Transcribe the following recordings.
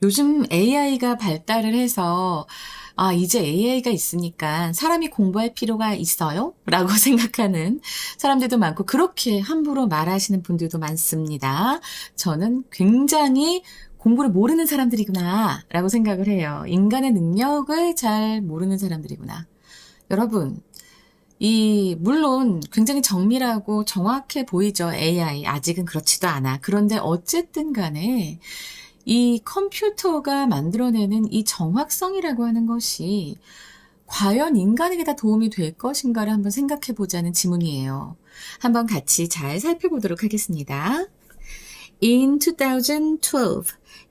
요즘 AI가 발달을 해서 이제 AI가 있으니까 사람이 공부할 필요가 있어요? 라고 생각하는 사람들도 많고 그렇게 함부로 말하시는 분들도 많습니다. 저는 굉장히 공부를 모르는 사람들이구나 라고 생각을 해요. 인간의 능력을 잘 모르는 사람들이구나. 여러분, 물론 굉장히 정밀하고 정확해 보이죠. AI. 아직은 그렇지도 않아. 그런데 어쨌든 간에 이 컴퓨터가 만들어내는 이 정확성이라고 하는 것이 과연 인간에게 다 도움이 될 것인가를 한번 생각해 보자는 지문이에요. 한번 같이 잘 살펴보도록 하겠습니다. In 2012,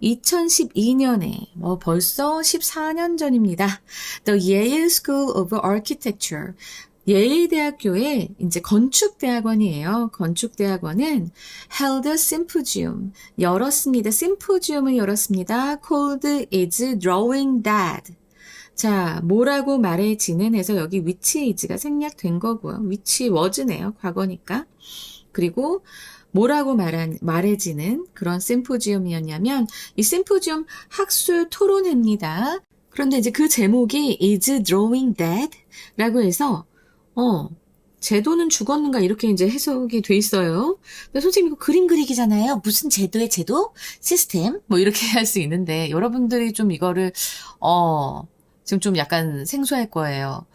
2012년에 벌써 14년 전입니다. The Yale School of Architecture, 예일 대학교의 이제 건축대학원이에요. 건축대학원은 held a symposium, 열었습니다. 심포지움을 열었습니다. Called is drawing dead. 자, 뭐라고 말해지는 해서 여기 which is가 생략된 거고요. which was네요. 과거니까. 그리고 뭐라고 말해지는 그런 심포지움이었냐면 이 심포지움 학술 토론회입니다. 그런데 이제 그 제목이 is drawing dead 라고 해서 제도는 죽었는가 이렇게 이제 해석이 돼 있어요. 근데 선생님 이거 그림 그리기잖아요. 무슨 제도의 제도? 시스템? 뭐 이렇게 할 수 있는데 여러분들이 좀 이거를 지금 좀 약간 생소할 거예요.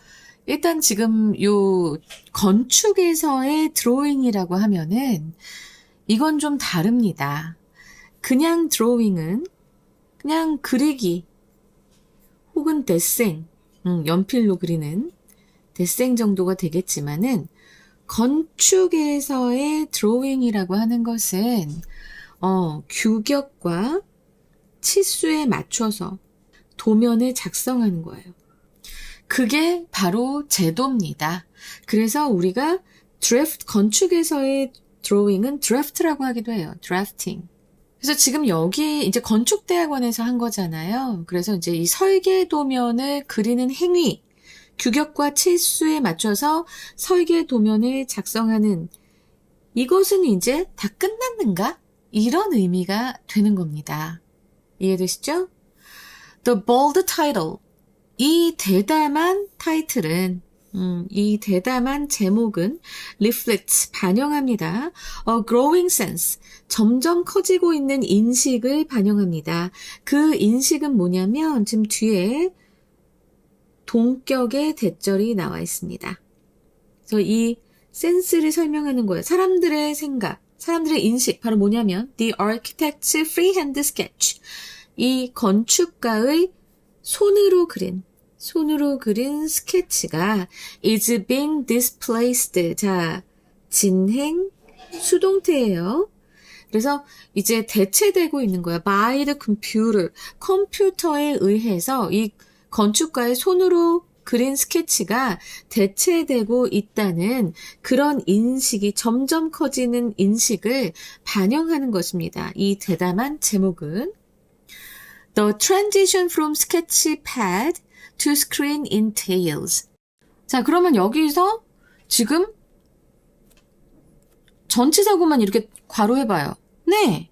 일단 지금 요 건축에서의 드로잉이라고 하면은 이건 좀 다릅니다. 그냥 드로잉은 그냥 그리기 혹은 데생, 연필로 그리는 데생 정도가 되겠지만은 건축에서의 드로잉이라고 하는 것은 규격과 치수에 맞춰서 도면을 작성하는 거예요. 그게 바로 제도입니다. 그래서 우리가 건축에서의 드로잉은 드래프트라고 하기도 해요. 드래프팅. 그래서 지금 여기 이제 건축대학원에서 한 거잖아요. 그래서 이제 이 설계 도면을 그리는 행위, 규격과 치수에 맞춰서 설계 도면을 작성하는 이것은 이제 다 끝났는가? 이런 의미가 되는 겁니다. 이해되시죠? The bold title. 이 대담한 타이틀은 이 대담한 제목은 reflects, 반영합니다. A growing sense, 점점 커지고 있는 인식을 반영합니다. 그 인식은 뭐냐면 지금 뒤에 동격의 대절이 나와 있습니다. 그래서 이 센스를 설명하는 거예요. 사람들의 생각, 사람들의 인식, 바로 뭐냐면 the architect's freehand sketch, 이 건축가의 손으로 그린 스케치가 is being displaced. 자, 진행 수동태예요. 그래서 이제 대체되고 있는 거야. by the computer. 컴퓨터에 의해서 이 건축가의 손으로 그린 스케치가 대체되고 있다는 그런 인식이 점점 커지는 인식을 반영하는 것입니다. 이 대담한 제목은 The transition from sketchpad to screen entails. 자, 그러면 여기서 지금 전치사구만 이렇게 괄호해봐요. 네.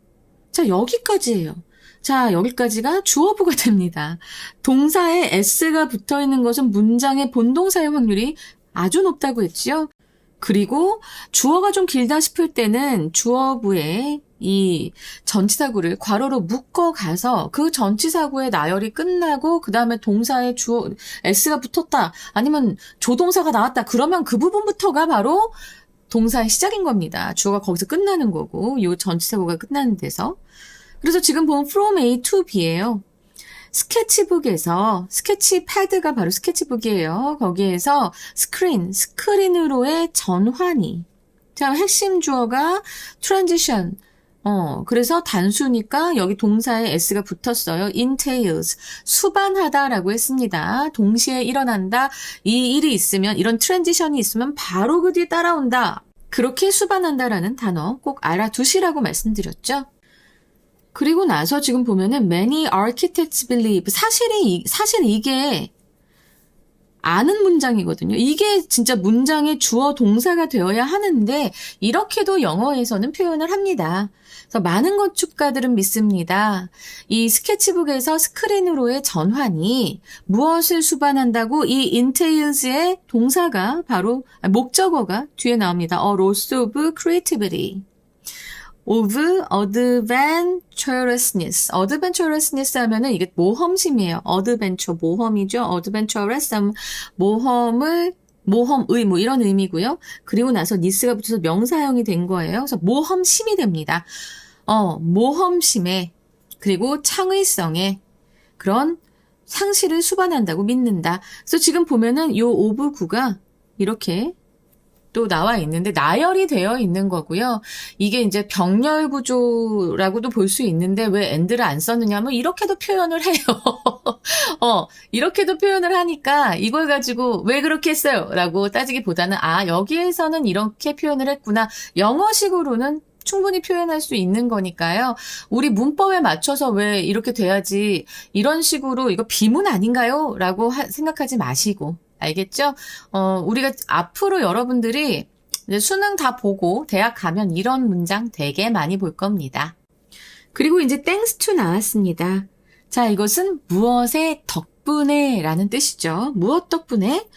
자, 여기까지예요. 자, 여기까지가 주어부가 됩니다. 동사에 s가 붙어있는 것은 문장의 본동사의 확률이 아주 높다고 했지요. 그리고 주어가 좀 길다 싶을 때는 주어부에 이 전치사구를 괄호로 묶어가서 그 전치사구의 나열이 끝나고 그 다음에 동사에 주어 s가 붙었다 아니면 조동사가 나왔다 그러면 그 부분부터가 바로 동사의 시작인 겁니다. 주어가 거기서 끝나는 거고 이 전치사구가 끝나는 데서. 그래서 지금 보면 from A to B예요. 스케치북에서 스케치패드가 바로 스케치북이에요. 거기에서 스크린으로의 전환이. 자, 핵심 주어가 transition. 그래서 단수니까 여기 동사에 s가 붙었어요. entails. 수반하다라고 했습니다. 동시에 일어난다. 이 일이 있으면, 이런 트랜지션이 있으면 바로 그 뒤에 따라온다. 그렇게 수반한다라는 단어 꼭 알아두시라고 말씀드렸죠. 그리고 나서 지금 보면은 many architects believe. 사실 이게 아는 문장이거든요. 이게 진짜 문장의 주어 동사가 되어야 하는데 이렇게도 영어에서는 표현을 합니다. 그래서 많은 건축가들은 믿습니다. 이 스케치북에서 스크린으로의 전환이 무엇을 수반한다고 이 entails의 동사가 바로 목적어가 뒤에 나옵니다. A loss of creativity. of adventurousness. adventurousness 하면은 이게 모험심이에요. adventure, 모험이죠. adventurous, 모험의 뭐 이런 의미고요. 그리고 나서 ness가 붙어서 명사형이 된 거예요. 그래서 모험심이 됩니다. 모험심에 그리고 창의성에 그런 상실을 수반한다고 믿는다. 그래서 지금 보면은 요 of 구가 이렇게 또 나와 있는데 나열이 되어 있는 거고요. 이게 이제 병렬 구조라고도 볼 수 있는데 왜 and를 안 썼느냐 하면 이렇게도 표현을 해요. 이렇게도 표현을 하니까 이걸 가지고 왜 그렇게 했어요? 라고 따지기보다는 여기에서는 이렇게 표현을 했구나. 영어식으로는 충분히 표현할 수 있는 거니까요. 우리 문법에 맞춰서 왜 이렇게 돼야지 이런 식으로 이거 비문 아닌가요? 라고 생각하지 마시고 알겠죠? 우리가 앞으로 여러분들이 이제 수능 다 보고 대학 가면 이런 문장 되게 많이 볼 겁니다. 그리고 이제 thanks to 나왔습니다. 자, 이것은 무엇의 덕분에 라는 뜻이죠. 무엇 덕분에?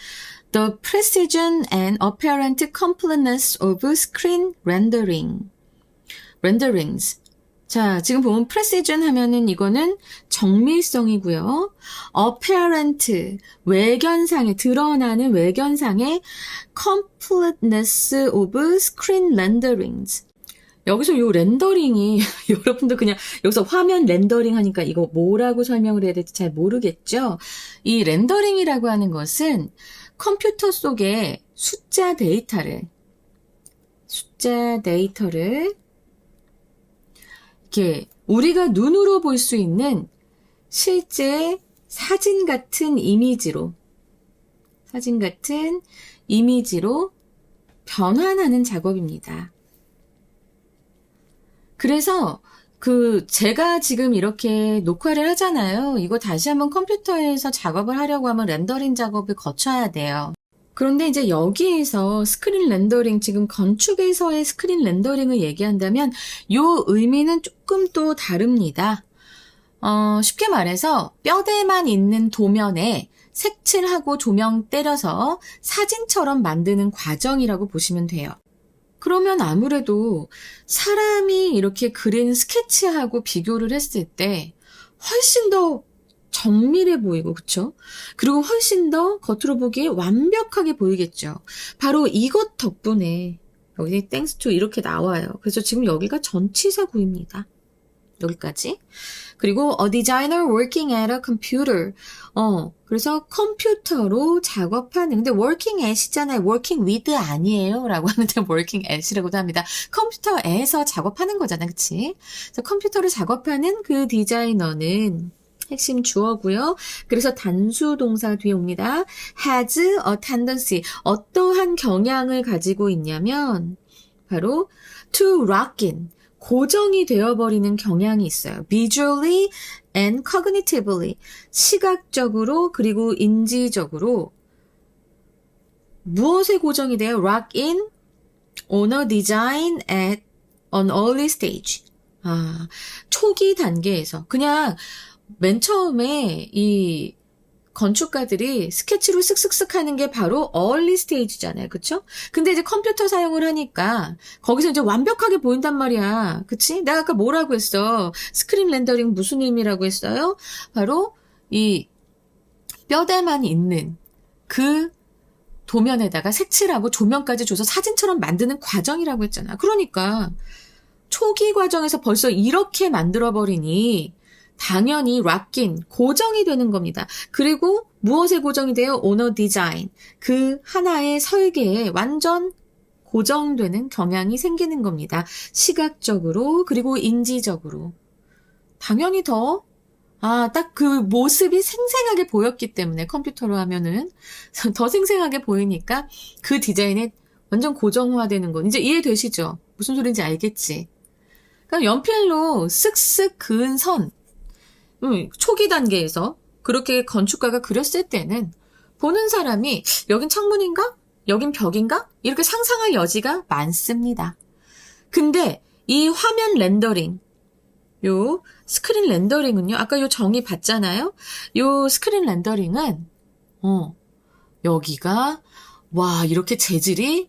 The precision and apparent completeness of screen renderings. 자, 지금 보면 precision 하면은 이거는 정밀성이고요. apparent, 외견상의, 드러나는 외견상의 completeness of screen renderings. 여기서 요 렌더링이 여러분도 그냥 여기서 화면 렌더링 하니까 이거 뭐라고 설명을 해야 될지 잘 모르겠죠? 이 렌더링이라고 하는 것은 컴퓨터 속에 숫자 데이터를 이렇게 우리가 눈으로 볼 수 있는 실제 사진 같은 이미지로 변환하는 작업입니다. 그래서 제가 지금 이렇게 녹화를 하잖아요. 이거 다시 한번 컴퓨터에서 작업을 하려고 하면 렌더링 작업을 거쳐야 돼요. 그런데 이제 여기에서 스크린 렌더링, 지금 건축에서의 스크린 렌더링을 얘기한다면 요 의미는 조금 또 다릅니다. 쉽게 말해서 뼈대만 있는 도면에 색칠하고 조명 때려서 사진처럼 만드는 과정이라고 보시면 돼요. 그러면 아무래도 사람이 이렇게 그린 스케치하고 비교를 했을 때 훨씬 더 정밀해 보이고, 그쵸? 그리고 훨씬 더 겉으로 보기에 완벽하게 보이겠죠. 바로 이것 덕분에 여기 thanks to 이렇게 나와요. 그래서 지금 여기가 전치사구입니다. 여기까지. 그리고 a designer working at a computer. 그래서 컴퓨터로 작업하는, 근데 working at이잖아요. working with 아니에요. 라고 하는데 working at이라고도 합니다. 컴퓨터에서 작업하는 거잖아. 그치? 그래서 컴퓨터를 작업하는 그 디자이너는 핵심 주어고요. 그래서 단수 동사 뒤에 옵니다. has a tendency. 어떠한 경향을 가지고 있냐면 바로 to lock in. 고정이 되어버리는 경향이 있어요. visually and cognitively. 시각적으로 그리고 인지적으로 무엇에 고정이 돼요? lock in on a design at an early stage. 초기 단계에서 그냥 맨 처음에 이 건축가들이 스케치로 쓱쓱쓱 하는 게 바로 early stage잖아요. 그쵸? 근데 이제 컴퓨터 사용을 하니까 거기서 이제 완벽하게 보인단 말이야. 그치? 내가 아까 뭐라고 했어? 스크린 렌더링 무슨 의미라고 했어요? 바로 이 뼈대만 있는 그 도면에다가 색칠하고 조명까지 줘서 사진처럼 만드는 과정이라고 했잖아. 그러니까 초기 과정에서 벌써 이렇게 만들어버리니 당연히 락인, 고정이 되는 겁니다. 그리고 무엇에 고정이 돼요? 오너 디자인. 그 하나의 설계에 완전 고정되는 경향이 생기는 겁니다. 시각적으로 그리고 인지적으로. 당연히 딱 그 모습이 생생하게 보였기 때문에 컴퓨터로 하면은 더 생생하게 보이니까 그 디자인에 완전 고정화되는 건 이제 이해되시죠? 무슨 소리인지 알겠지? 그럼 연필로 쓱쓱 그은 선, 초기 단계에서 그렇게 건축가가 그렸을 때는 보는 사람이 여긴 창문인가? 여긴 벽인가? 이렇게 상상할 여지가 많습니다. 근데 이 화면 렌더링, 요 스크린 렌더링은요. 아까 요 정의 봤잖아요. 요 스크린 렌더링은 여기가 와 이렇게 재질이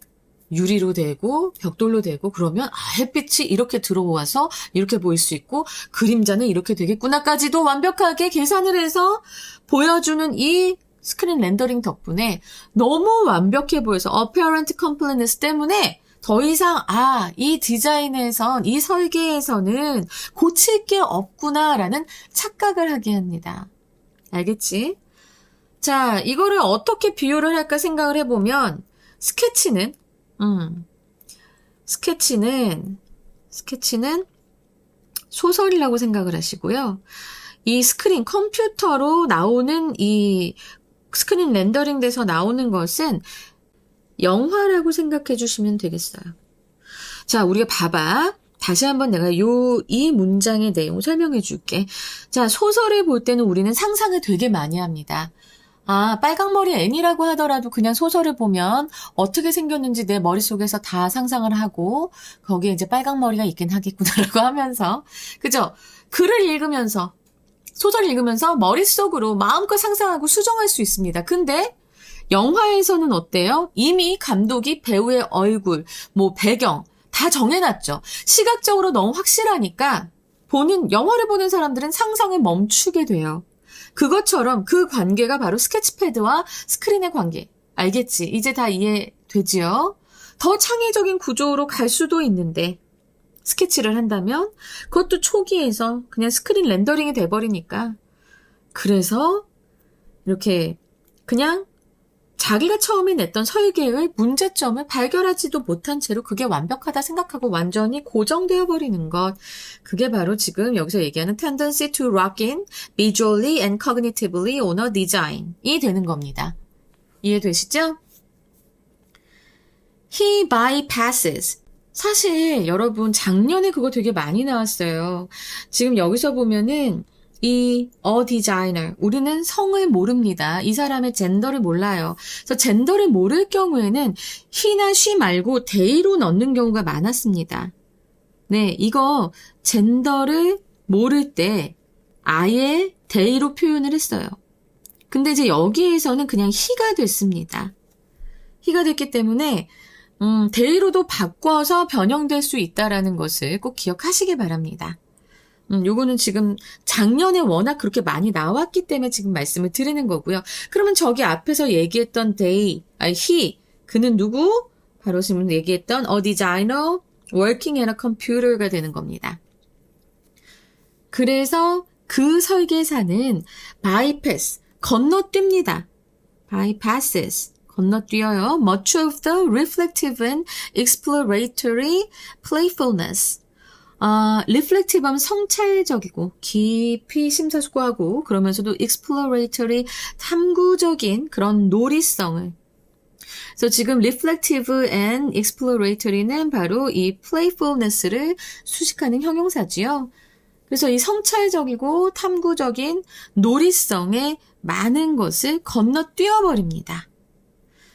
유리로 되고 벽돌로 되고 그러면 햇빛이 이렇게 들어와서 이렇게 보일 수 있고 그림자는 이렇게 되겠구나까지도 완벽하게 계산을 해서 보여주는 이 스크린 렌더링 덕분에 너무 완벽해 보여서 apparent completeness 때문에 더 이상 이 디자인에선 이 설계에서는 고칠 게 없구나라는 착각을 하게 합니다. 알겠지? 자, 이거를 어떻게 비유를 할까 생각을 해보면 스케치는 소설이라고 생각을 하시고요. 이 스크린, 컴퓨터로 나오는 이 스크린 렌더링 돼서 나오는 것은 영화라고 생각해 주시면 되겠어요. 자, 우리가 봐봐. 다시 한번 내가 이 문장의 내용 설명해 줄게. 자, 소설을 볼 때는 우리는 상상을 되게 많이 합니다. 빨강머리 애니라고 하더라도 그냥 소설을 보면 어떻게 생겼는지 내 머릿속에서 다 상상을 하고 거기에 이제 빨강머리가 있긴 하겠구나라고 하면서 그죠? 글을 읽으면서 소설을 읽으면서 머릿속으로 마음껏 상상하고 수정할 수 있습니다. 근데 영화에서는 어때요? 이미 감독이 배우의 얼굴, 배경 다 정해놨죠. 시각적으로 너무 확실하니까 영화를 보는 사람들은 상상을 멈추게 돼요. 그것처럼 그 관계가 바로 스케치패드와 스크린의 관계. 알겠지? 이제 다 이해되지요? 더 창의적인 구조로 갈 수도 있는데 스케치를 한다면 그것도 초기에서 그냥 스크린 렌더링이 돼버리니까 그래서 이렇게 그냥 자기가 처음에 냈던 설계의 문제점을 발견하지도 못한 채로 그게 완벽하다 생각하고 완전히 고정되어 버리는 것. 그게 바로 지금 여기서 얘기하는 tendency to lock in visually and cognitively on a design이 되는 겁니다. 이해되시죠? He bypasses. 사실 여러분 작년에 그거 되게 많이 나왔어요. 지금 여기서 보면은 a designer. 우리는 성을 모릅니다. 이 사람의 젠더를 몰라요. 그래서 젠더를 모를 경우에는 he나 she 말고 they로 넣는 경우가 많았습니다. 네, 이거 젠더를 모를 때 아예 they로 표현을 했어요. 근데 이제 여기에서는 그냥 he가 됐습니다. he가 됐기 때문에 they로도 바꿔서 변형될 수 있다라는 것을 꼭 기억하시기 바랍니다. 요거는 지금 작년에 워낙 그렇게 많이 나왔기 때문에 지금 말씀을 드리는 거고요. 그러면 저기 앞에서 얘기했던 he, 그는 누구? 바로 지금 얘기했던 a designer working at a computer가 되는 겁니다. 그래서 그 설계사는 bypass, 건너뜁니다. bypasses, 건너뛰어요. much of the reflective and exploratory playfulness. reflective 하면 성찰적이고 깊이 심사숙고하고 그러면서도 exploratory 탐구적인 그런 놀이성을 그래서 지금 reflective and exploratory는 바로 이 playfulness를 수식하는 형용사지요. 그래서 이 성찰적이고 탐구적인 놀이성의 많은 것을 건너뛰어버립니다.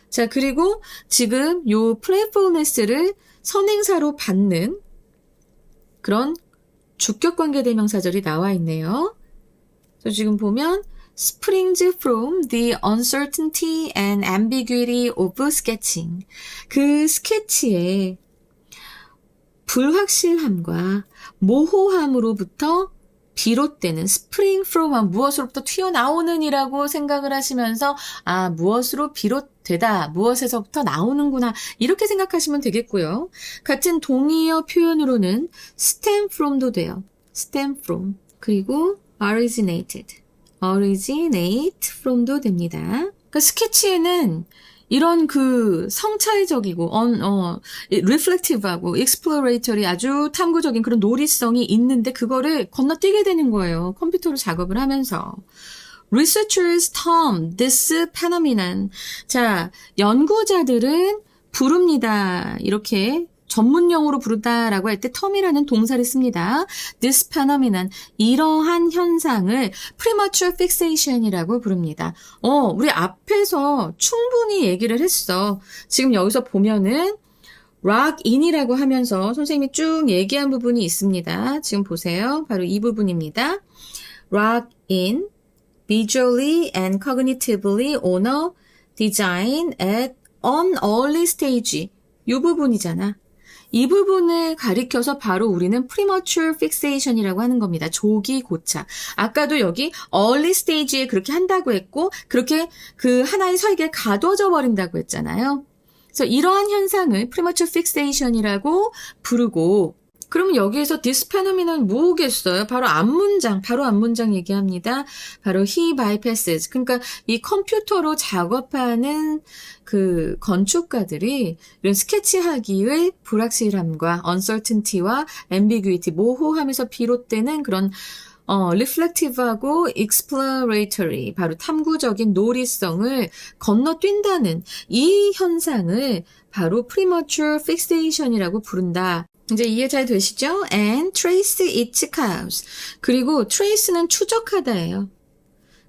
자, 그리고 지금 요 playfulness를 선행사로 받는 그런 주격관계 대명사절이 나와 있네요. 그래서 지금 보면 springs from the uncertainty and ambiguity of sketching. 그 스케치의 불확실함과 모호함으로부터 비롯되는 spring from 무엇으로부터 튀어나오는 이라고 생각을 하시면서 무엇으로 비롯되다, 무엇에서부터 나오는구나 이렇게 생각하시면 되겠고요. 같은 동의어 표현으로는 stem from도 돼요. stem from 그리고 originate from도 됩니다. 그러니까 스케치에는 이런 그 성찰적이고 reflective하고 exploratory 아주 탐구적인 그런 놀이성이 있는데 그거를 건너뛰게 되는 거예요. 컴퓨터로 작업을 하면서. Researchers term this phenomenon. 자, 연구자들은 부릅니다. 이렇게 전문용어로 부르다라고 할 때 term이라는 동사를 씁니다. This phenomenon, 이러한 현상을 premature fixation이라고 부릅니다. 우리 앞에서 충분히 얘기를 했어. 지금 여기서 보면은 rock in이라고 하면서 선생님이 쭉 얘기한 부분이 있습니다. 지금 보세요. 바로 이 부분입니다. rock in, visually and cognitively honor design at an early stage. 이 부분이잖아. 이 부분을 가리켜서 바로 우리는 premature fixation이라고 하는 겁니다. 조기 고착. 아까도 여기 early stage에 그렇게 한다고 했고 그렇게 그 하나의 설계에 가둬져 버린다고 했잖아요. 그래서 이러한 현상을 premature fixation이라고 부르고 그러면 여기에서 this phenomenon 뭐겠어요? 바로 앞문장 얘기합니다. 바로 he bypasses. 그러니까 이 컴퓨터로 작업하는 그 건축가들이 이런 스케치하기의 불확실함과 uncertainty와 ambiguity, 모호함에서 비롯되는 그런 reflective하고 exploratory, 바로 탐구적인 놀이성을 건너뛴다는 이 현상을 바로 premature fixation이라고 부른다. 이제 이해 잘 되시죠? And trace its cause. 그리고 trace는 추적하다예요.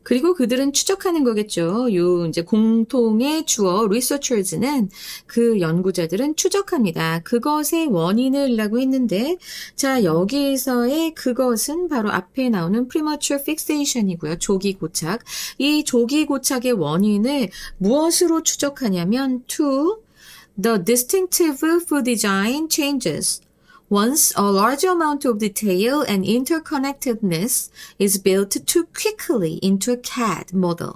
그리고 그들은 추적하는 거겠죠. 요 이제 공통의 주어 researchers는 그 연구자들은 추적합니다. 그것의 원인을라고 했는데 자 여기에서의 그것은 바로 앞에 나오는 premature fixation이고요. 조기 고착. 이 조기 고착의 원인을 무엇으로 추적하냐면 to the distinctive food design changes. Once a large amount of detail and interconnectedness is built too quickly into a CAD model.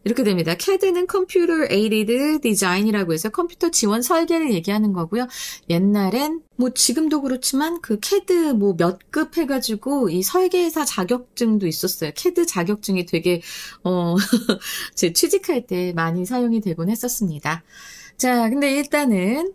이렇게 됩니다. CAD는 Computer Aided Design이라고 해서 컴퓨터 지원 설계를 얘기하는 거고요. 옛날엔 뭐 지금도 그렇지만 그 CAD 뭐 몇 급 해가지고 이 설계사 자격증도 있었어요. CAD 자격증이 되게 제 취직할 때 많이 사용이 되곤 했었습니다. 자, 근데 일단은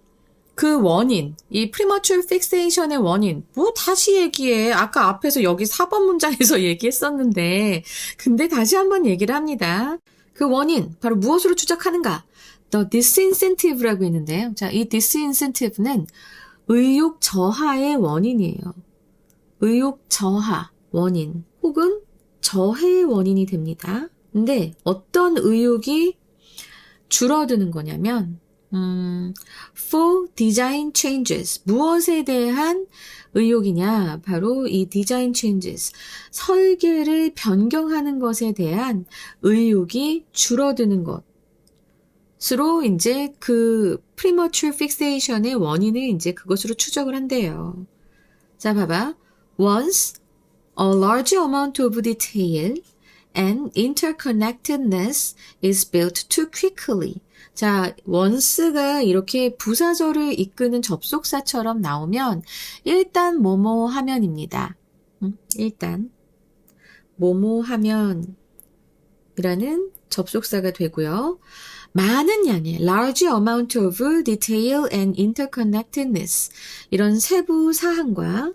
그 원인, 이 premature fixation의 원인, 뭐 다시 얘기해. 아까 앞에서 여기 4번 문장에서 얘기했었는데, 근데 다시 한번 얘기를 합니다. 그 원인, 바로 무엇으로 추적하는가? The disincentive라고 했는데요. 자, 이 disincentive는 의욕 저하의 원인이에요. 의욕 저하, 원인, 혹은 저해의 원인이 됩니다. 근데 어떤 의욕이 줄어드는 거냐면, for design changes. 무엇에 대한 의욕이냐? 바로 이 design changes. 설계를 변경하는 것에 대한 의욕이 줄어드는 것으로 이제 그 premature fixation의 원인을 이제 그것으로 추적을 한대요. 자, 봐봐. Once a large amount of detail and interconnectedness is built too quickly. 자, once가 이렇게 부사절을 이끄는 접속사처럼 나오면 일단 뭐뭐 하면입니다. 일단 뭐뭐 하면이라는 접속사가 되고요. 많은 양의 large amount of detail and interconnectedness 이런 세부 사항과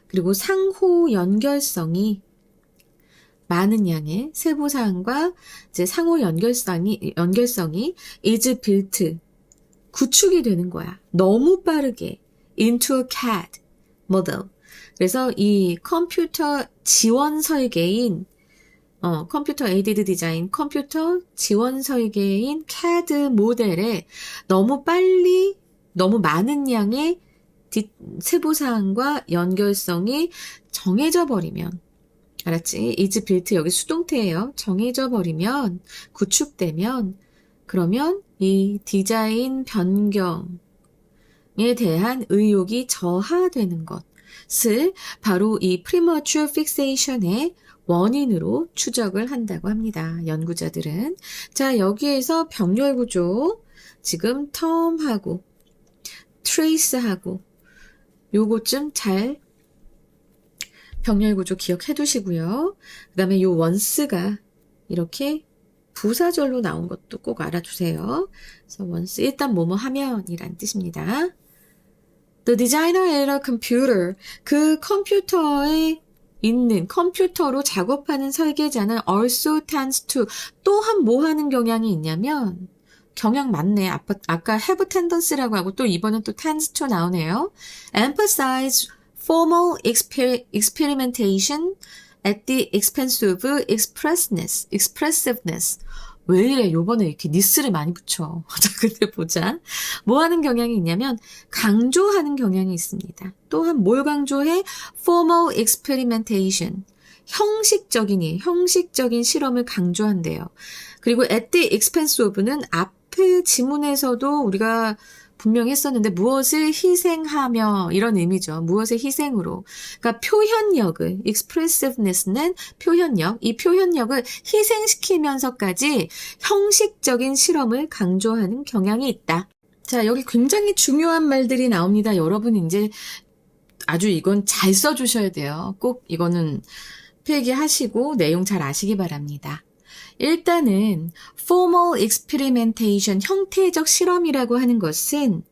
그리고 상호 연결성이 많은 양의 세부 사항과 이제 상호 연결성이 is built 구축이 되는 거야. 너무 빠르게 into a CAD model. 그래서 이 컴퓨터 지원 설계인 컴퓨터 에이디드 디자인, 컴퓨터 지원 설계인 CAD 모델에 너무 빨리 너무 많은 양의 세부 사항과 연결성이 정해져 버리면 알았지? is built 여기 수동태예요. 정해져 버리면 구축되면 그러면 이 디자인 변경에 대한 의욕이 저하되는 것을 바로 이 premature fixation의 원인으로 추적을 한다고 합니다. 연구자들은. 자, 여기에서 병렬 구조 지금 term하고 trace하고 요것 좀 잘 병렬 구조 기억해 두시고요. 그 다음에 요 once가 이렇게 부사절로 나온 것도 꼭 알아두세요. 그래서 once 일단 뭐뭐 하면이란 뜻입니다. The designer at a computer 그 컴퓨터에 있는 컴퓨터로 작업하는 설계자는 also tends to 또한 뭐 하는 경향이 있냐면 경향 맞네. 아까 have tendency라고 하고 또 이번엔 또 tends to 나오네요. emphasize formal experimentation at the expense of expressiveness. 왜 이래? 요번에 이렇게 니스를 많이 붙여. 자, 근데 보자. 뭐 하는 경향이 있냐면 강조하는 경향이 있습니다. 또한 뭘 강조해? formal experimentation. 형식적인 실험을 강조한대요. 그리고 at the expense of는 앞에 지문에서도 우리가 분명히 했었는데 무엇을 희생하며 이런 의미죠. 무엇의 희생으로. 그러니까 표현력을 expressiveness는 표현력. 이 표현력을 희생시키면서까지 형식적인 실험을 강조하는 경향이 있다. 자, 여기 굉장히 중요한 말들이 나옵니다. 여러분 이제 아주 이건 잘 써주셔야 돼요. 꼭 이거는 필기하시고 내용 잘 아시기 바랍니다. 일단은 formal experimentation, 형태적 실험이라고 하는 것은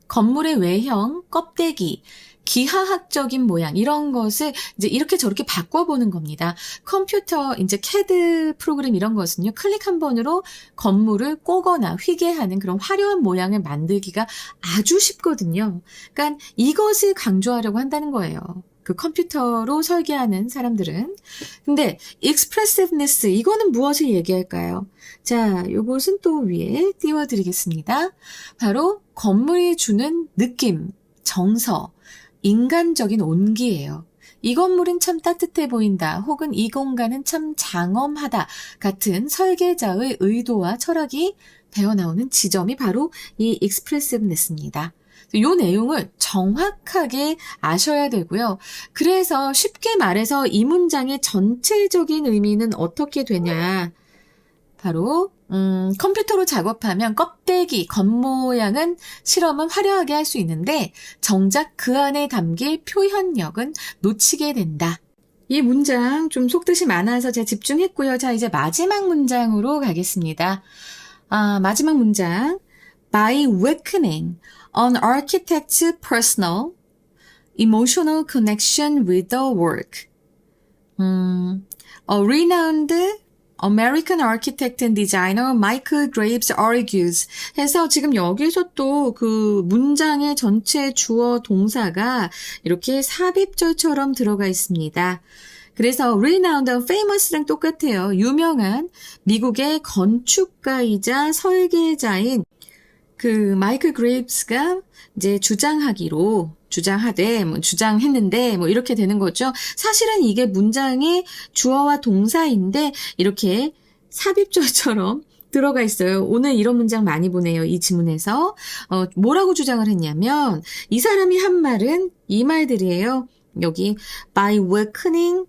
건물의 외형, 껍데기, 기하학적인 모양 이런 것을 이제 이렇게 저렇게 바꿔보는 겁니다. 컴퓨터 이제 CAD 프로그램 이런 것은요. 클릭 한 번으로 건물을 꼬거나 휘게 하는 그런 화려한 모양을 만들기가 아주 쉽거든요. 그러니까 이것을 강조하려고 한다는 거예요. 그 컴퓨터로 설계하는 사람들은. 근데 expressiveness 이거는 무엇을 얘기할까요? 자, 요것은 또 위에 띄워드리겠습니다. 바로 건물이 주는 느낌, 정서, 인간적인 온기예요. 이 건물은 참 따뜻해 보인다. 혹은 이 공간은 참 장엄하다. 같은 설계자의 의도와 철학이 배어나오는 지점이 바로 이 expressiveness입니다. 이 내용을 정확하게 아셔야 되고요. 그래서 쉽게 말해서 이 문장의 전체적인 의미는 어떻게 되냐. 바로 컴퓨터로 작업하면 껍데기, 겉모양은 실험은 화려하게 할 수 있는데 정작 그 안에 담길 표현력은 놓치게 된다. 이 문장 좀 속뜻이 많아서 제가 집중했고요. 자, 이제 마지막 문장으로 가겠습니다. 마지막 문장. By weakening an architect's personal, emotional connection with the work. A renowned American architect and designer Michael Graves argues 해서 지금 여기서 또 그 문장의 전체 주어 동사가 이렇게 삽입절처럼 들어가 있습니다. 그래서 renowned, famous랑 똑같아요. 유명한 미국의 건축가이자 설계자인 그 마이클 그레이브스가 이제 주장했는데 이렇게 되는 거죠. 사실은 이게 문장의 주어와 동사인데 이렇게 삽입절처럼 들어가 있어요. 오늘 이런 문장 많이 보네요. 이 지문에서 뭐라고 주장을 했냐면 이 사람이 한 말은 이 말들이에요. 여기 by weakening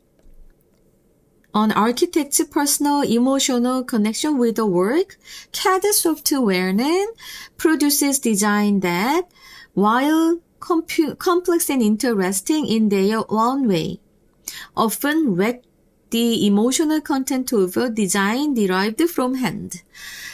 an architect's personal emotional connection with the work, CAD software는 produces design that, while complex and interesting in their own way, often wreck the emotional content of a design derived from hand.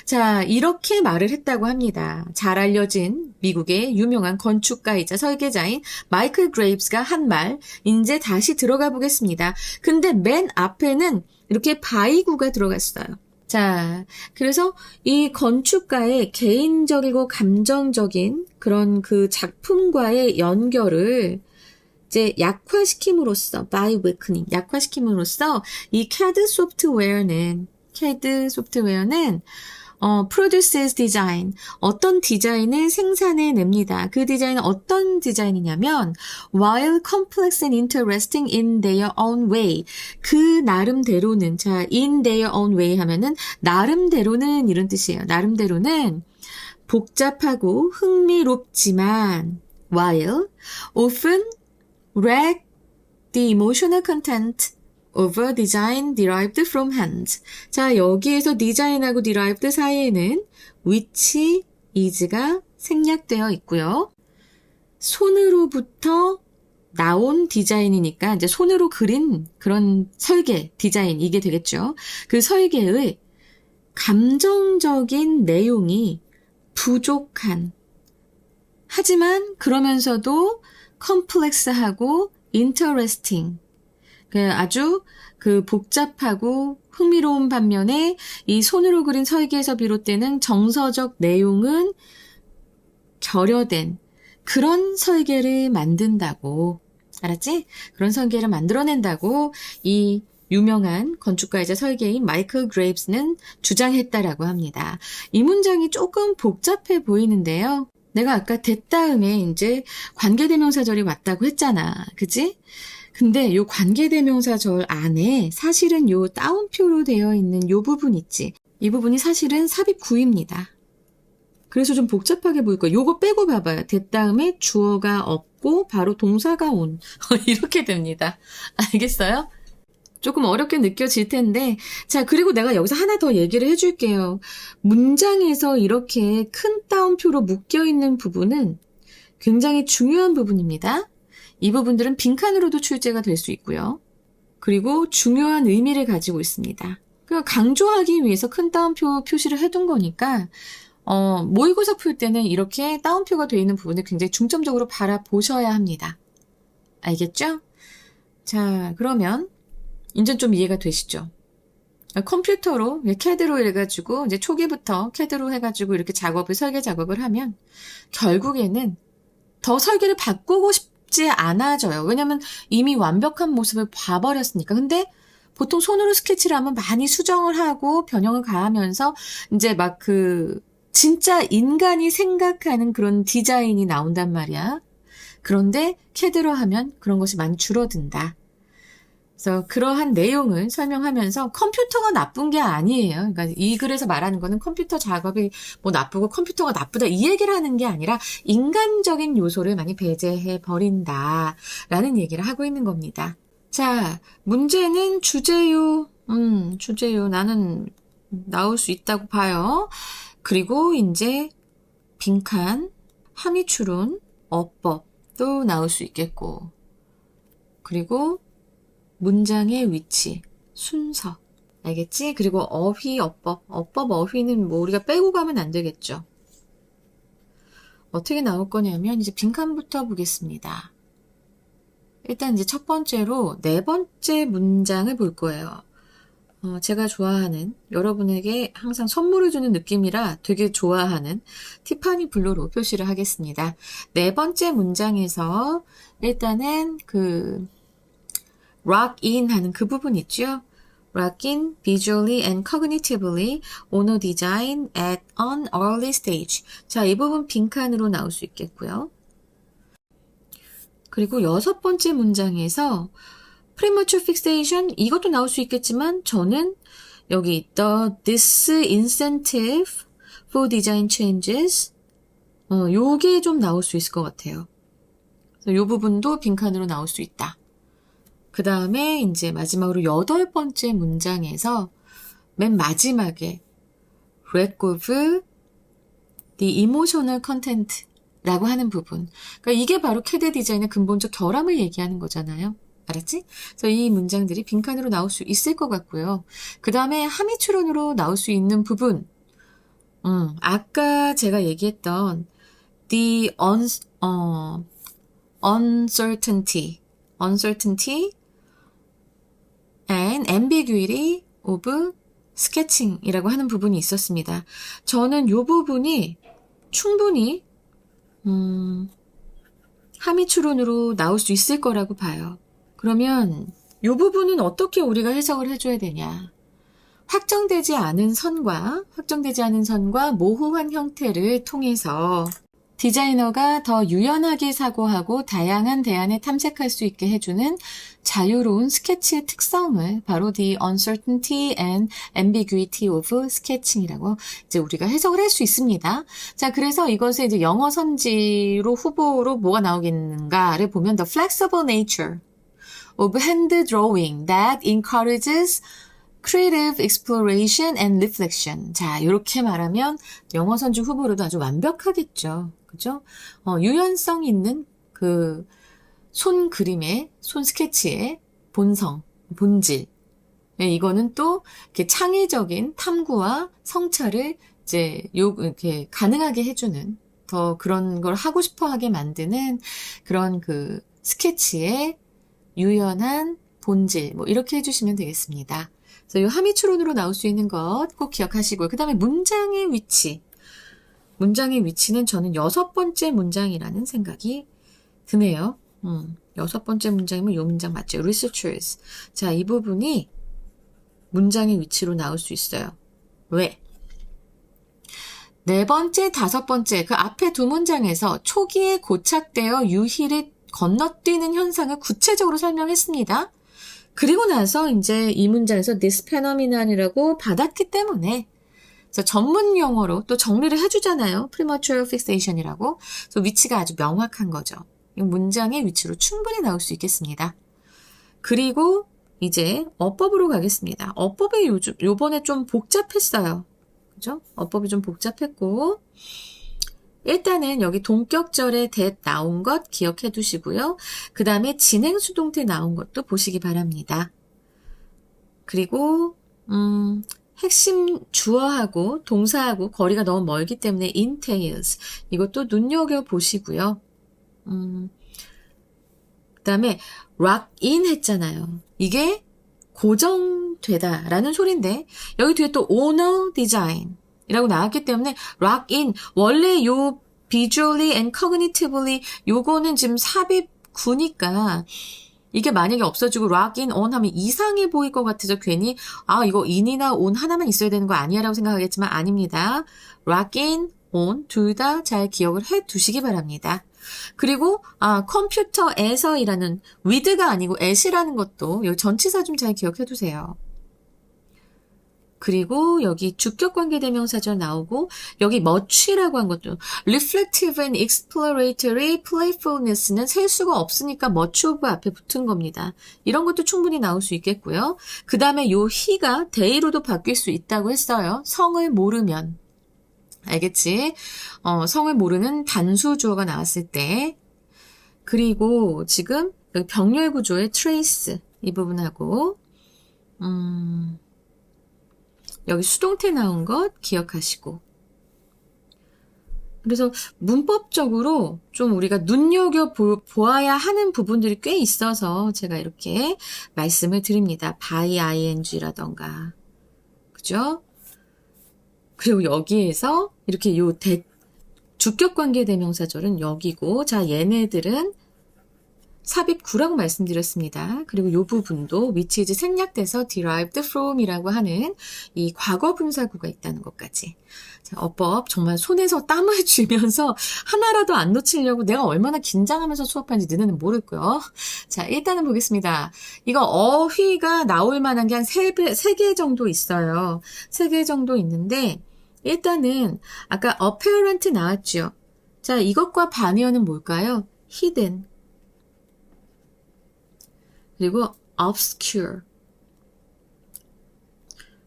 자, 이렇게 말을 했다고 합니다. 잘 알려진 미국의 유명한 건축가이자 설계자인 마이클 그레이브스가 한 말, 이제 다시 들어가 보겠습니다. 근데 맨 앞에는 이렇게 바이구가 들어갔어요. 자, 그래서 이 건축가의 개인적이고 감정적인 그런 그 작품과의 연결을 이제 약화시킴으로써 이 CAD 소프트웨어는 produces design, 어떤 디자인을 생산해냅니다. 그 디자인은 어떤 디자인이냐면 while complex and interesting in their own way, 그 나름대로는, 자, in their own way 하면은 나름대로는 이런 뜻이에요. 나름대로는 복잡하고 흥미롭지만 while often lack the emotional content of a design derived from hand. 자, 여기에서 디자인하고 derived 사이에는 which is가 생략되어 있고요. 손으로부터 나온 디자인이니까 이제 손으로 그린 그런 설계, 디자인 이게 되겠죠. 그 설계의 감정적인 내용이 부족한, 하지만 그러면서도 컴플렉스하고 interesting, 아주 그 복잡하고 흥미로운 반면에 이 손으로 그린 설계에서 비롯되는 정서적 내용은 결여된 그런 설계를 만든다고. 알았지? 그런 설계를 만들어낸다고 이 유명한 건축가이자 설계인 마이클 그레이브스는 주장했다라고 합니다. 이 문장이 조금 복잡해 보이는데요. 내가 아까 that 다음에 이제 관계대명사절이 왔다고 했잖아. 그치? 근데 요 관계대명사절 안에 사실은 요 따옴표로 되어 있는 요 부분 있지. 이 부분이 사실은 삽입구입니다. 그래서 좀 복잡하게 보일 거예요. 요거 빼고 봐봐요. that 다음에 주어가 없고 바로 동사가 온. 이렇게 됩니다. 알겠어요? 조금 어렵게 느껴질 텐데, 자, 그리고 내가 여기서 하나 더 얘기를 해줄게요. 문장에서 이렇게 큰 따옴표로 묶여있는 부분은 굉장히 중요한 부분입니다. 이 부분들은 빈칸으로도 출제가 될 수 있고요. 그리고 중요한 의미를 가지고 있습니다. 그러니까 강조하기 위해서 큰 따옴표 표시를 해둔 거니까, 모의고사 풀 때는 이렇게 따옴표가 되어 있는 부분을 굉장히 중점적으로 바라보셔야 합니다. 알겠죠? 자, 그러면 이제 좀 이해가 되시죠? 컴퓨터로, CAD로 해가지고, 이제 초기부터 CAD로 해가지고 이렇게 설계 작업을 하면, 결국에는 더 설계를 바꾸고 싶지 않아져요. 왜냐면 이미 완벽한 모습을 봐버렸으니까. 근데 보통 손으로 스케치를 하면 많이 수정을 하고 변형을 가하면서, 이제 막 진짜 인간이 생각하는 그런 디자인이 나온단 말이야. 그런데 CAD로 하면 그런 것이 많이 줄어든다. 그래서 그러한 내용을 설명하면서 컴퓨터가 나쁜 게 아니에요. 그러니까 이 글에서 말하는 거는 컴퓨터 작업이 뭐 나쁘고 컴퓨터가 나쁘다 이 얘기를 하는 게 아니라 인간적인 요소를 많이 배제해 버린다라는 얘기를 하고 있는 겁니다. 자, 문제는 주제요. 주제요. 나는 나올 수 있다고 봐요. 그리고 이제 빈칸, 함의추론, 어법도 나올 수 있겠고, 그리고 문장의 위치, 순서. 알겠지? 그리고 어휘, 어법, 어휘는 뭐 우리가 빼고 가면 안 되겠죠. 어떻게 나올 거냐면 이제 빈칸부터 보겠습니다. 일단 이제 첫 번째로 네 번째 문장을 볼 거예요. 제가 좋아하는, 여러분에게 항상 선물을 주는 느낌이라 되게 좋아하는 티파니 블루로 표시를 하겠습니다. 네 번째 문장에서 일단은 rock in 하는 그 부분 있죠? rock in visually and cognitively on a design at an early stage. 자, 이 부분 빈칸으로 나올 수 있겠고요. 그리고 여섯 번째 문장에서 premature fixation, 이것도 나올 수 있겠지만 저는 여기 the disincentive for design changes, 요게 좀 나올 수 있을 것 같아요. 그래서 요 부분도 빈칸으로 나올 수 있다. 그 다음에 이제 마지막으로 여덟 번째 문장에서 맨 마지막에 let go of the emotional content 라고 하는 부분. 그러니까 이게 바로 CAD 디자인의 근본적 결함을 얘기하는 거잖아요. 알았지? 그래서 이 문장들이 빈칸으로 나올 수 있을 것 같고요. 그 다음에 함의추론으로 나올 수 있는 부분. 아까 제가 얘기했던 the uncertainty and ambiguity of sketching이라고 하는 부분이 있었습니다. 저는 이 부분이 충분히 함의추론으로 나올 수 있을 거라고 봐요. 그러면 이 부분은 어떻게 우리가 해석을 해줘야 되냐? 확정되지 않은 선과 모호한 형태를 통해서 디자이너가 더 유연하게 사고하고 다양한 대안을 탐색할 수 있게 해주는 자유로운 스케치의 특성을 바로 the uncertainty and ambiguity of sketching이라고 이제 우리가 해석을 할 수 있습니다. 자, 그래서 이것을 이제 영어 선지로 후보로 뭐가 나오겠는가를 보면 the flexible nature of hand drawing that encourages creative exploration and reflection. 자, 이렇게 말하면 영어 선지 후보로도 아주 완벽하겠죠. 그죠? 유연성 있는 손 그림의, 손 스케치의 본질. 네, 이거는 또 이렇게 창의적인 탐구와 성찰을 이제 이렇게 가능하게 해주는 더 그런 걸 하고 싶어 하게 만드는 그런 스케치의 유연한 본질, 뭐 이렇게 해주시면 되겠습니다. 그래서 이 함의 추론으로 나올 수 있는 것 꼭 기억하시고요. 그 다음에 문장의 위치. 문장의 위치는 저는 6번째 문장이라는 생각이 드네요. 6번째 문장이면 이 문장 맞죠? researchers. 자, 이 부분이 문장의 위치로 나올 수 있어요. 왜? 4번째, 5번째 그 앞에 두 문장에서 초기에 고착되어 유희를 건너뛰는 현상을 구체적으로 설명했습니다. 그리고 나서 이제 이 문장에서 this phenomenon이라고 받았기 때문에 그래서 전문 용어로 또 정리를 해주잖아요. premature fixation이라고. 그래서 위치가 아주 명확한 거죠. 이 문장의 위치로 충분히 나올 수 있겠습니다. 그리고 이제 어법으로 가겠습니다. 어법이 요번에 좀 복잡했어요. 그죠? 어법이 좀 복잡했고 일단은 여기 동격절에 that 나온 것 기억해 두시고요. 그 다음에 진행수동태 나온 것도 보시기 바랍니다. 그리고 핵심 주어하고 동사하고 거리가 너무 멀기 때문에 entails 이것도 눈여겨보시고요. 그 다음에 lock in 했잖아요. 이게 고정되다 라는 소리인데 여기 뒤에 또 owner design 이라고 나왔기 때문에 lock in 원래 요 visually and cognitively 요거는 지금 삽입 9니까 이게 만약에 없어지고 lock in on 하면 이상해 보일 것 같아서 괜히 이거 in이나 on 하나만 있어야 되는 거 아니야 라고 생각하겠지만 아닙니다. lock in, on 둘 다 잘 기억을 해 두시기 바랍니다. 그리고 컴퓨터에서 일하는 with가 아니고 at이라는 것도 여기 전치사 좀 잘 기억해 두세요. 그리고 여기 주격관계대명사절 나오고 여기 much라고 한 것도 reflective and exploratory playfulness는 셀 수가 없으니까 much of 앞에 붙은 겁니다. 이런 것도 충분히 나올 수 있겠고요. 그 다음에 요 he가 they로도 바뀔 수 있다고 했어요. 성을 모르면. 알겠지? 성을 모르는 단수 주어가 나왔을 때. 그리고 지금 여기 병렬 구조의 trace 이 부분하고 여기 수동태 나온 것 기억하시고. 그래서 문법적으로 좀 우리가 눈여겨보아야 하는 부분들이 꽤 있어서 제가 이렇게 말씀을 드립니다. by ing라던가. 그죠? 그리고 여기에서 이렇게 주격관계대명사절은 여기고, 자, 얘네들은 삽입 9라고 말씀드렸습니다. 그리고 이 부분도 which is 생략돼서 derived from이라고 하는 이 과거 분사구가 있다는 것까지. 자, 어법 정말 손에서 땀을 쥐면서 하나라도 안 놓치려고 내가 얼마나 긴장하면서 수업하는지 너네는 모르고요. 자, 일단은 보겠습니다. 이거 어휘가 나올 만한 게 한 3개 정도 있어요. 3개 정도 있는데 일단은 아까 apparent 나왔죠. 자, 이것과 반의어는 뭘까요? hidden. 그리고 obscure.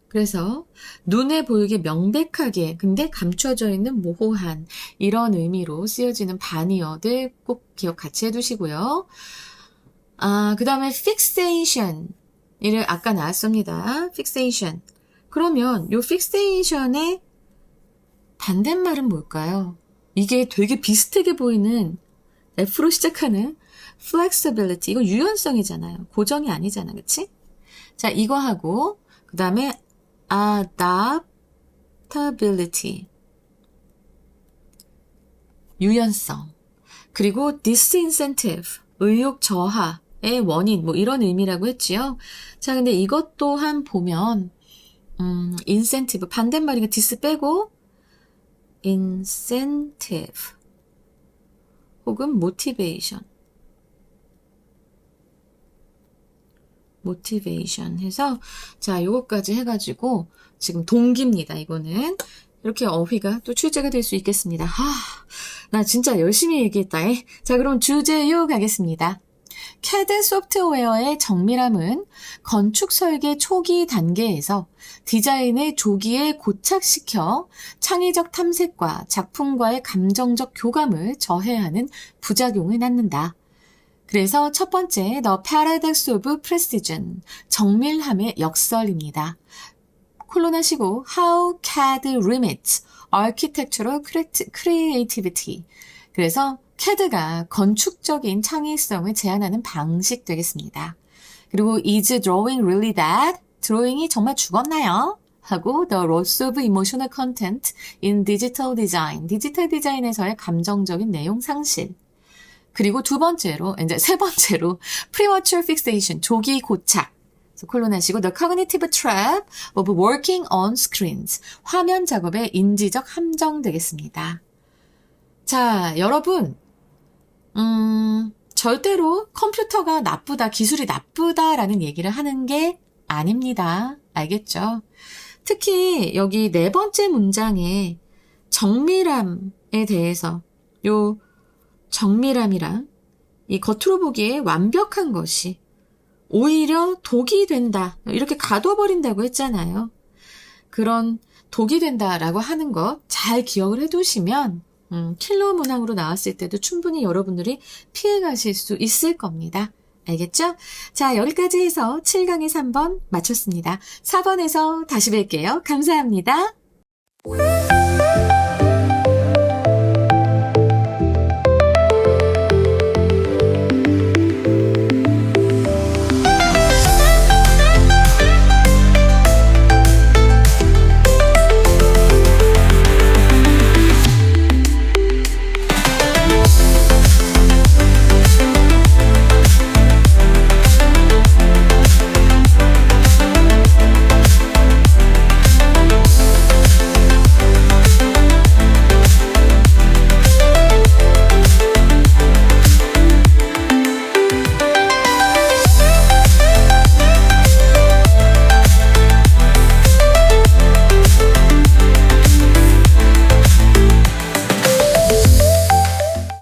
그래서 눈에 보이게 명백하게 근데 감춰져 있는 모호한 이런 의미로 쓰여지는 반의어들 꼭 기억 같이 해두시고요. 그 다음에 fixation 이를 아까 나왔습니다. fixation. 그러면 요 fixation의 반대말은 뭘까요? 이게 되게 비슷하게 보이는 F로 시작하는 flexibility. 이거 유연성이잖아요. 고정이 아니잖아. 그치? 자, 이거 하고 그 다음에 adaptability. 유연성. 그리고 disincentive. 의욕 저하의 원인. 뭐 이런 의미라고 했지요. 자, 근데 이것 또한 보면 incentive. 반대말이니까 dis 빼고 incentive. 혹은 motivation. motivation 해서 자 요거까지 해가지고 지금 동기입니다. 이거는 이렇게 어휘가 또 출제가 될 수 있겠습니다. 나 진짜 열심히 얘기했다. 자 그럼 주제요 가겠습니다. CAD 소프트웨어의 정밀함은 건축 설계 초기 단계에서 디자인을 조기에 고착시켜 창의적 탐색과 작품과의 감정적 교감을 저해하는 부작용을 낳는다. 그래서 첫 번째, The Paradox of Precision, 정밀함의 역설입니다. 콜론하시고 How CAD limits architectural creativity. 그래서 CAD가 건축적인 창의성을 제한하는 방식 되겠습니다. 그리고 is drawing really dead? 드로잉이 정말 죽었나요? 하고 the loss of emotional content in digital design. 디지털 디자인에서의 감정적인 내용 상실. 그리고 세 번째로 premature fixation. 조기 고착. 콜론하시고 the cognitive trap of working on screens. 화면 작업의 인지적 함정 되겠습니다. 자, 여러분. 절대로 컴퓨터가 나쁘다, 기술이 나쁘다라는 얘기를 하는 게 아닙니다. 알겠죠? 특히 여기 네 번째 문장에 정밀함에 대해서 요 정밀함이랑 이 겉으로 보기에 완벽한 것이 오히려 독이 된다. 이렇게 가둬버린다고 했잖아요. 그런 독이 된다라고 하는 것 잘 기억을 해두시면 킬러 문항으로 나왔을 때도 충분히 여러분들이 피해가실 수 있을 겁니다. 알겠죠? 자, 여기까지 해서 7강의 3번 마쳤습니다. 4번에서 다시 뵐게요. 감사합니다.